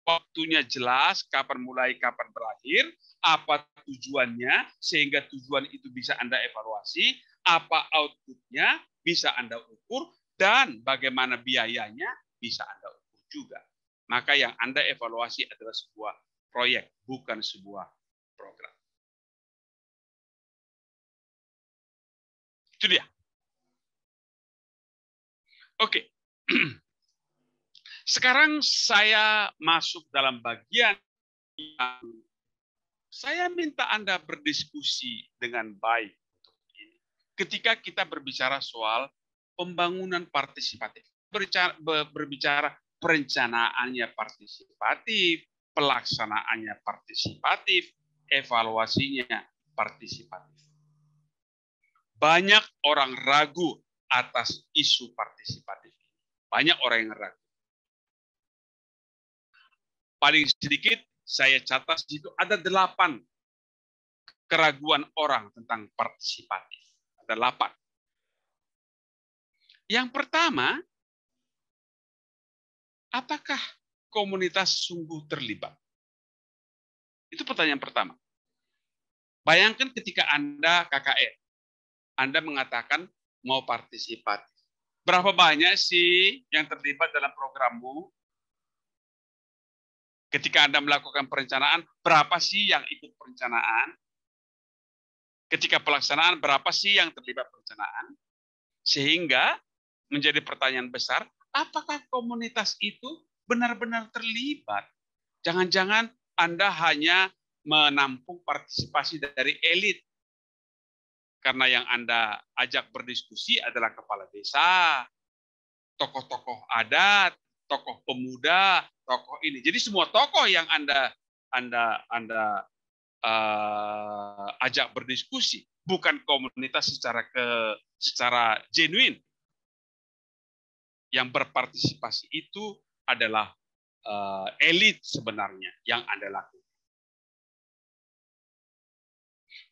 Waktunya jelas, kapan mulai, kapan berakhir, apa tujuannya, sehingga tujuan itu bisa Anda evaluasi, apa outputnya bisa Anda ukur, dan bagaimana biayanya bisa Anda ukur juga. Maka yang Anda evaluasi adalah sebuah proyek, bukan sebuah program. Itu dia. Oke. Sekarang saya masuk dalam bagian yang saya minta Anda berdiskusi dengan baik. Ketika kita berbicara soal pembangunan partisipatif, berbicara perencanaannya partisipatif, pelaksanaannya partisipatif, evaluasinya partisipatif. Banyak orang ragu atas isu partisipatif. Banyak orang yang ragu. Paling sedikit saya catat di situ ada 8 keraguan orang tentang partisipatif. Ada 8. Yang pertama, apakah komunitas sungguh terlibat? Itu pertanyaan pertama. Bayangkan ketika Anda KKN, Anda mengatakan mau partisipatif. Berapa banyak sih yang terlibat dalam programmu? Ketika Anda melakukan perencanaan, berapa sih yang ikut perencanaan? Ketika pelaksanaan, berapa sih yang terlibat perencanaan? Sehingga menjadi pertanyaan besar, apakah komunitas itu benar-benar terlibat? Jangan-jangan Anda hanya menampung partisipasi dari elit. Karena yang Anda ajak berdiskusi adalah kepala desa, tokoh-tokoh adat, tokoh pemuda, tokoh ini. Jadi semua tokoh yang Anda ajak berdiskusi, bukan komunitas secara genuine. Yang berpartisipasi itu adalah elit sebenarnya yang Anda lakukan.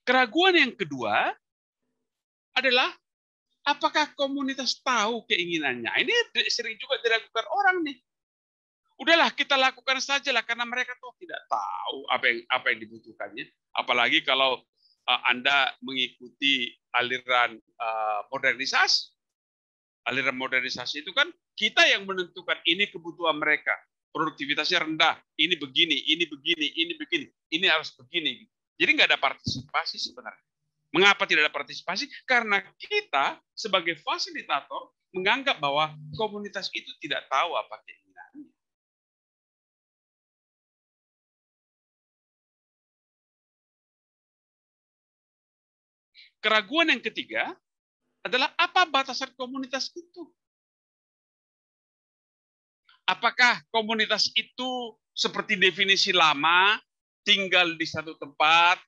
Keraguan yang kedua adalah apakah komunitas tahu keinginannya? Ini sering juga diragukan orang nih. Udahlah kita lakukan sajalah karena mereka tuh tidak tahu apa yang dibutuhkannya. Apalagi kalau Anda mengikuti aliran modernisasi. Aliran modernisasi itu kan kita yang menentukan ini kebutuhan mereka. Produktivitasnya rendah, ini begini, ini begini, ini begini, ini harus begini. Jadi nggak ada partisipasi sebenarnya. Mengapa tidak ada partisipasi? Karena kita sebagai fasilitator menganggap bahwa komunitas itu tidak tahu apa keinginannya. Keraguan yang ketiga adalah apa batasan komunitas itu? Apakah komunitas itu seperti definisi lama, tinggal di satu tempat,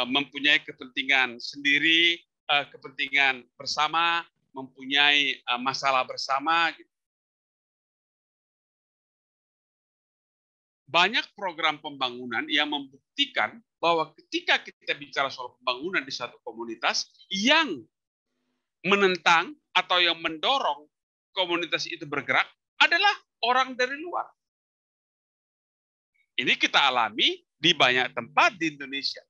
mempunyai kepentingan sendiri, kepentingan bersama, mempunyai masalah bersama. Banyak program pembangunan yang membuktikan bahwa ketika kita bicara soal pembangunan di satu komunitas, yang menentang atau yang mendorong komunitas itu bergerak adalah orang dari luar. Ini kita alami di banyak tempat di Indonesia.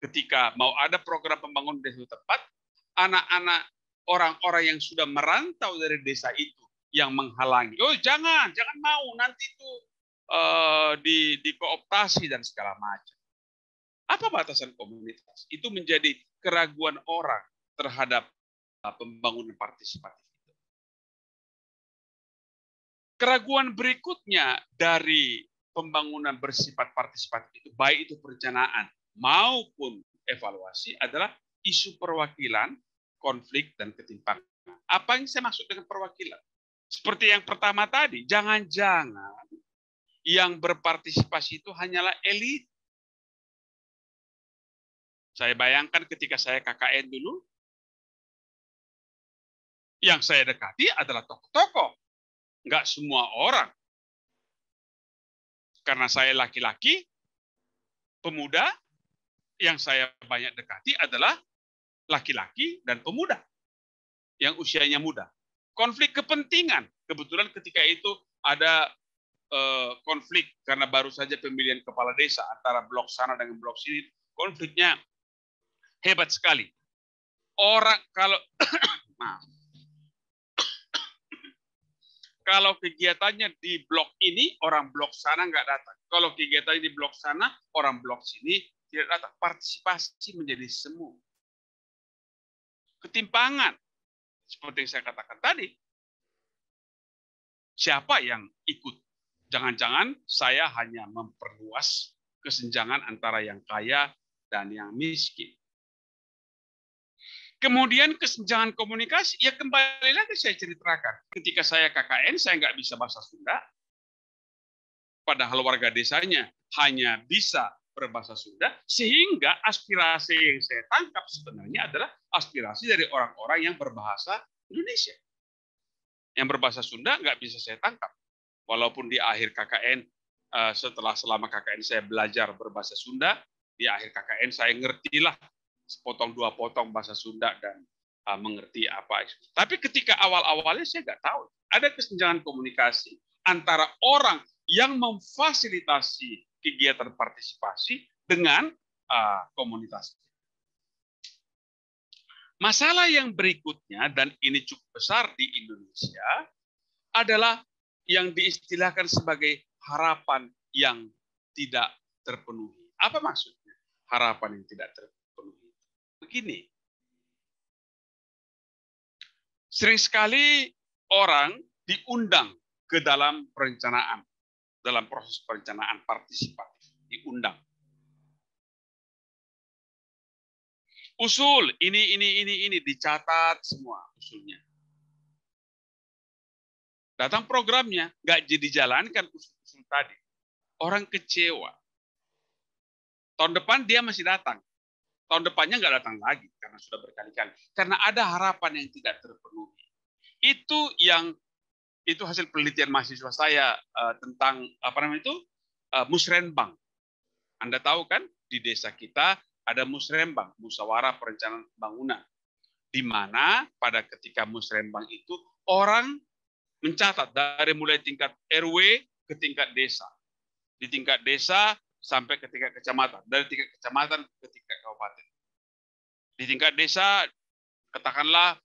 Ketika mau ada program pembangunan di suatu tempat, anak-anak orang-orang yang sudah merantau dari desa itu yang menghalangi. Oh jangan mau nanti itu dikooptasi dan segala macam. Apa batasan komunitas? Itu menjadi keraguan orang terhadap pembangunan partisipatif. Keraguan berikutnya dari pembangunan bersifat partisipatif itu, baik itu perencanaan maupun evaluasi, adalah isu perwakilan, konflik, dan ketimpangan. Apa yang saya maksud dengan perwakilan? Seperti yang pertama tadi, jangan-jangan yang berpartisipasi itu hanyalah elit. Saya bayangkan ketika saya KKN dulu, yang saya dekati adalah tokoh-tokoh. Enggak semua orang. Karena saya laki-laki, pemuda, yang saya banyak dekati adalah laki-laki dan pemuda yang usianya muda. Konflik kepentingan. Kebetulan ketika itu ada konflik karena baru saja pemilihan kepala desa antara blok sana dengan blok sini. Konfliknya hebat sekali. Orang kalau kalau kegiatannya di blok ini, orang blok sana nggak datang. Kalau kegiatannya di blok sana, orang blok sini tidak datang. Partisipasi menjadi semu. Ketimpangan. Seperti yang saya katakan tadi. Siapa yang ikut? Jangan-jangan saya hanya memperluas kesenjangan antara yang kaya dan yang miskin. Kemudian kesenjangan komunikasi, ya kembali lagi saya ceritakan. Ketika saya KKN, saya nggak bisa bahasa Sunda. Padahal warga desanya hanya bisa berbahasa Sunda, sehingga aspirasi yang saya tangkap sebenarnya adalah aspirasi dari orang-orang yang berbahasa Indonesia. Yang berbahasa Sunda nggak bisa saya tangkap. Walaupun di akhir KKN, selama KKN saya belajar berbahasa Sunda, di akhir KKN saya ngertilah sepotong dua potong bahasa Sunda dan mengerti apa. Tapi ketika awal-awalnya saya nggak tahu. Ada kesenjangan komunikasi antara orang yang memfasilitasi kegiatan partisipasi dengan komunitas. Masalah yang berikutnya, dan ini cukup besar di Indonesia, adalah yang diistilahkan sebagai harapan yang tidak terpenuhi. Apa maksudnya? Harapan yang tidak terpenuhi. Begini, sering sekali orang diundang ke dalam perencanaan, dalam proses perencanaan partisipatif, diundang. Usul ini dicatat semua usulnya. Datang programnya, nggak jadi jalankan usul-usul tadi. Orang kecewa. Tahun depan dia masih datang. Tahun depannya nggak datang lagi karena sudah berkali-kali. Karena ada harapan yang tidak terpenuhi. Itu hasil penelitian mahasiswa saya tentang apa namanya itu musrenbang. Anda tahu kan di desa kita ada musrenbang, musyawarah perencanaan pembangunan, di mana pada ketika musrenbang itu orang mencatat dari mulai tingkat RW ke tingkat desa, di tingkat desa sampai ke tingkat kecamatan, dari tingkat kecamatan ke tingkat kabupaten. Di tingkat desa, katakanlah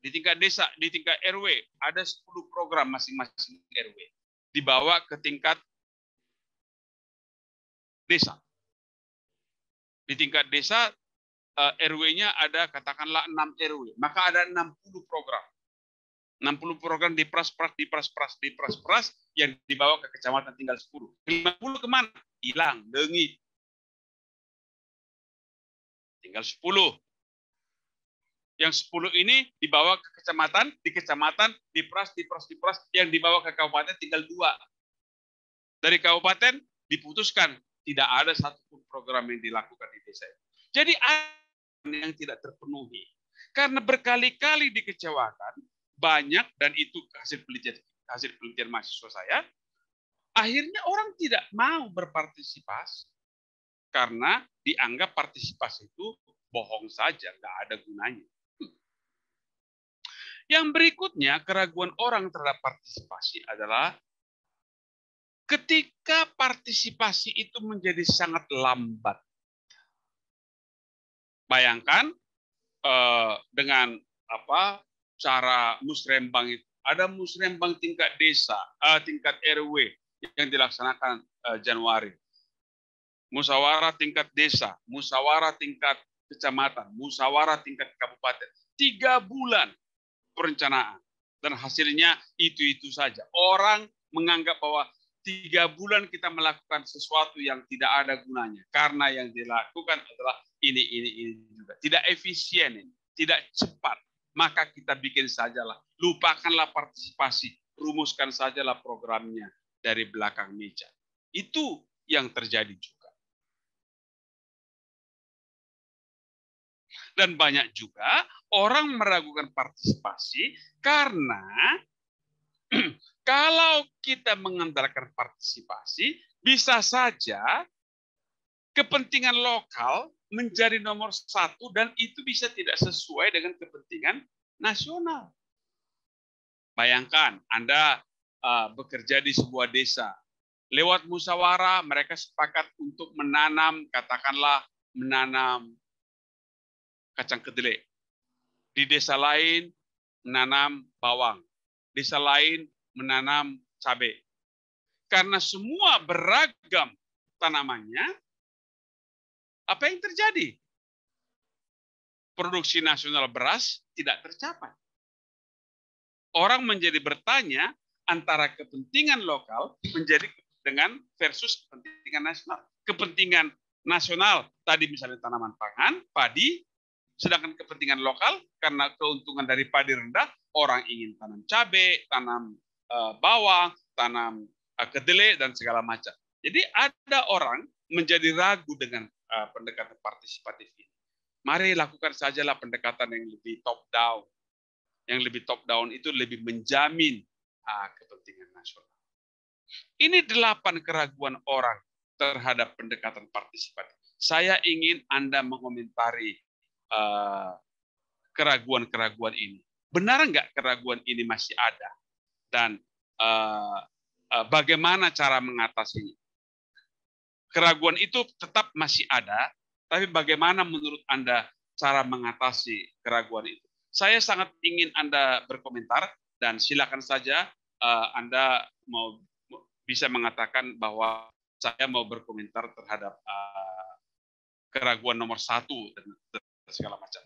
di tingkat desa, di tingkat RW ada 10 program masing-masing RW dibawa ke tingkat desa. Di tingkat desa RW-nya ada katakanlah 6 RW, maka ada 60 program. 60 program dipras yang dibawa ke kecamatan tinggal 10. 50 kemana? Hilang, dengit. Tinggal 10. Yang 10 ini dibawa ke kecamatan, di kecamatan dipras, yang dibawa ke kabupaten tinggal 2. Dari kabupaten diputuskan tidak ada satupun program yang dilakukan di desa. Jadi ada yang tidak terpenuhi. Karena berkali-kali dikecewakan, banyak, dan itu hasil penelitian mahasiswa saya, akhirnya orang tidak mau berpartisipasi. Karena dianggap partisipasi itu bohong saja, nggak ada gunanya. Yang berikutnya, keraguan orang terhadap partisipasi adalah ketika partisipasi itu menjadi sangat lambat. Bayangkan dengan cara musrembang itu. Ada musrembang tingkat desa, tingkat RW yang dilaksanakan Januari. Musyawarah tingkat desa, musyawarah tingkat kecamatan, musyawarah tingkat kabupaten. 3 bulan perencanaan. Dan hasilnya itu-itu saja. Orang menganggap bahwa 3 bulan kita melakukan sesuatu yang tidak ada gunanya. Karena yang dilakukan adalah ini juga. Tidak efisien, tidak cepat. Maka kita bikin sajalah. Lupakanlah partisipasi. Rumuskan sajalah programnya dari belakang meja. Itu yang terjadi juga. Dan banyak juga orang meragukan partisipasi karena kalau kita mengandalkan partisipasi, bisa saja kepentingan lokal menjadi nomor 1 dan itu bisa tidak sesuai dengan kepentingan nasional. Bayangkan Anda bekerja di sebuah desa. Lewat musyawarah mereka sepakat untuk menanam, katakanlah menanam kacang kedelai. Di desa lain menanam bawang. Desa lain menanam cabai. Karena semua beragam tanamannya, apa yang terjadi? Produksi nasional beras tidak tercapai. Orang menjadi bertanya antara kepentingan lokal menjadi dengan versus kepentingan nasional. Kepentingan nasional tadi misalnya tanaman pangan, padi, sedangkan kepentingan lokal karena keuntungan dari padi rendah, orang ingin tanam cabai, tanam bawang, tanam kedelai dan segala macam. Jadi ada orang menjadi ragu dengan pendekatan partisipatif ini. Mari lakukan sajalah pendekatan yang lebih top down. Yang lebih top down itu lebih menjamin kepentingan nasional. Ini 8 keraguan orang terhadap pendekatan partisipatif. Saya ingin Anda mengomentari keraguan-keraguan ini. Benar nggak keraguan ini masih ada? Dan bagaimana cara mengatasinya? Keraguan itu tetap masih ada, tapi bagaimana menurut Anda cara mengatasi keraguan itu? Saya sangat ingin Anda berkomentar dan dan silakan saja Anda mau bisa mengatakan bahwa saya mau berkomentar terhadap keraguan nomor 1 dan segala macam.